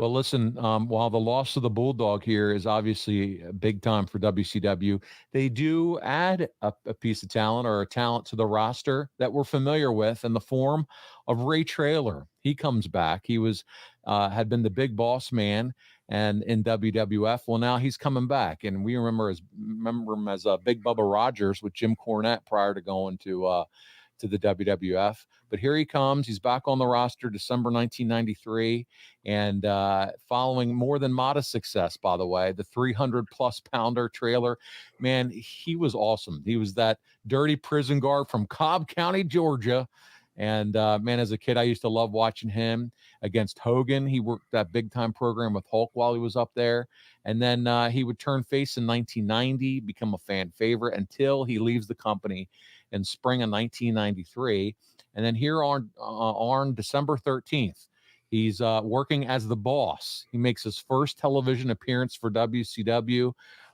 Well, listen, while the loss of the Bulldog here is obviously big time for WCW, they do add a piece of talent or a talent to the roster that we're familiar with in the form of Ray Traylor. He comes back. He was had been the big boss man and in WWF. Well, now he's coming back, and we remember him as Big Bubba Rogers with Jim Cornette prior to going to the WWF. But here he comes. He's back on the roster December 1993, and following more than modest success, by the way, the 300-plus pounder Trailer, man, he was awesome. He was that dirty prison guard from Cobb County, Georgia. And, man, as a kid, I used to love watching him against Hogan. He worked that big-time program with Hulk while he was up there. And then he would turn face in 1990, become a fan favorite until he leaves the company in spring of 1993. And then here on December 13th, he's working as the boss. He makes his first television appearance for WCW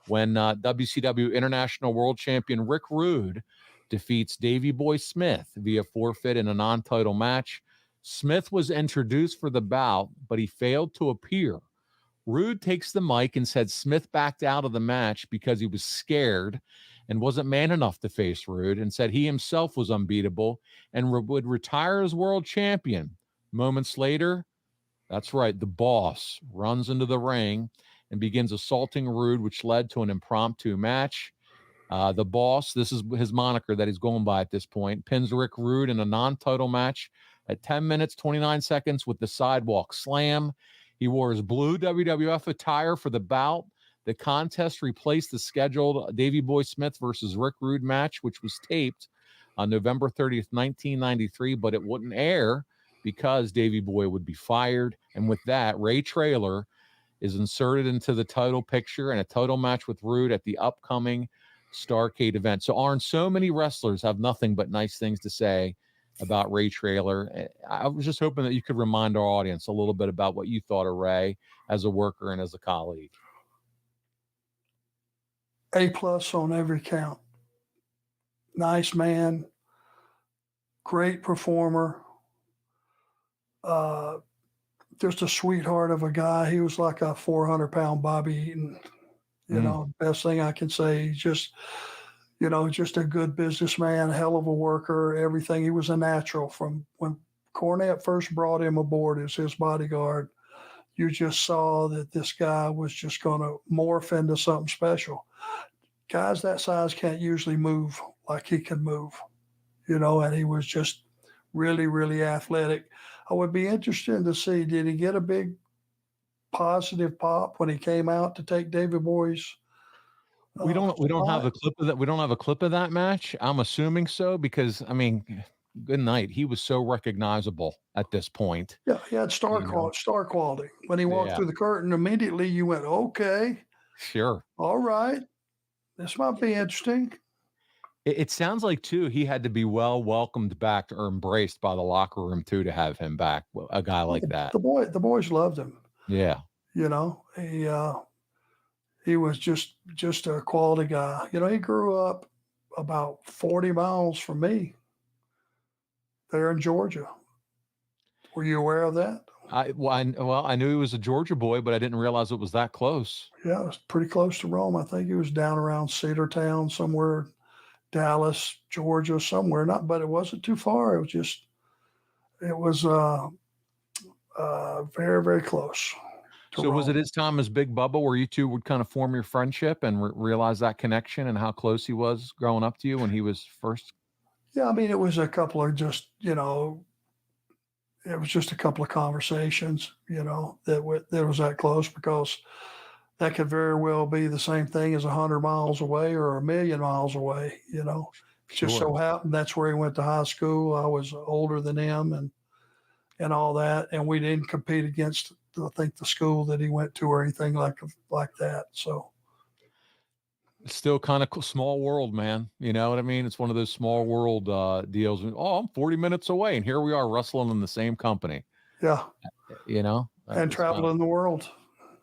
when WCW International World Champion Rick Rude defeats Davey Boy Smith via forfeit in a non-title match. Smith was introduced for the bout, but he failed to appear. Rude takes the mic and said Smith backed out of the match because he was scared and wasn't man enough to face Rude, and said he himself was unbeatable and would retire as world champion. Moments later, that's right, the boss runs into the ring and begins assaulting Rude, which led to an impromptu match. The boss, this is his moniker that he's going by at this point, pins Rick Rude in a non-title match at 10 minutes, 29 seconds with the sidewalk slam. He wore his blue WWF attire for the bout. The contest replaced the scheduled Davey Boy Smith versus Rick Rude match, which was taped on November 30th, 1993, but it wouldn't air because Davey Boy would be fired. And with that, Ray Traylor is inserted into the title picture and a title match with Rude at the upcoming Starrcade event. So, Arn, so many wrestlers have nothing but nice things to say about Ray Traylor. I was just hoping that you could remind our audience a little bit about what you thought of Ray as a worker and as a colleague. A+ on every count. Nice man, great performer, just a sweetheart of a guy. He was like a 400-pound Bobby Eaton. You know, best thing I can say. He's just, just a good businessman, hell of a worker, everything. He was a natural from when Cornette first brought him aboard as his bodyguard. You just saw that this guy was just going to morph into something special. Guys that size can't usually move like he can move, and he was just really, really athletic. I would be interested to see, did he get a big positive pop when he came out to take David Boy's? We don't have a clip of that. We don't have a clip of that match. I'm assuming so because, I mean, good night. He was so recognizable at this point. Yeah, he had star quality. When he walked through the curtain, immediately you went, okay. Sure. All right. This might be interesting. It sounds like, too, he had to be well welcomed back or embraced by the locker room, too, to have him back, a guy like that. The boys loved him. Yeah. He was just a quality guy. He grew up about 40 miles from me there in Georgia. Were you aware of that? I knew he was a Georgia boy, but I didn't realize it was that close. Yeah, it was pretty close to Rome. I think he was down around Cedartown somewhere, Dallas, Georgia, somewhere. But it wasn't too far. It was very, very close. So Rome. Was it his time as Big Bubba where you two would kind of form your friendship and realize that connection and how close he was growing up to you when he was first? Yeah, I mean, it was a couple of just, it was just a couple of conversations, that was that close, because that could very well be the same thing as 100 miles away or 1,000,000 miles away, Sure. Just so happened that's where he went to high school. I was older than him and all that. And we didn't compete against, I think, the school that he went to or anything like that. So it's still kind of small world, man. You know what I mean? It's one of those small world deals. Oh, I'm 40 minutes away and here we are wrestling in the same company. Yeah. And traveling the world.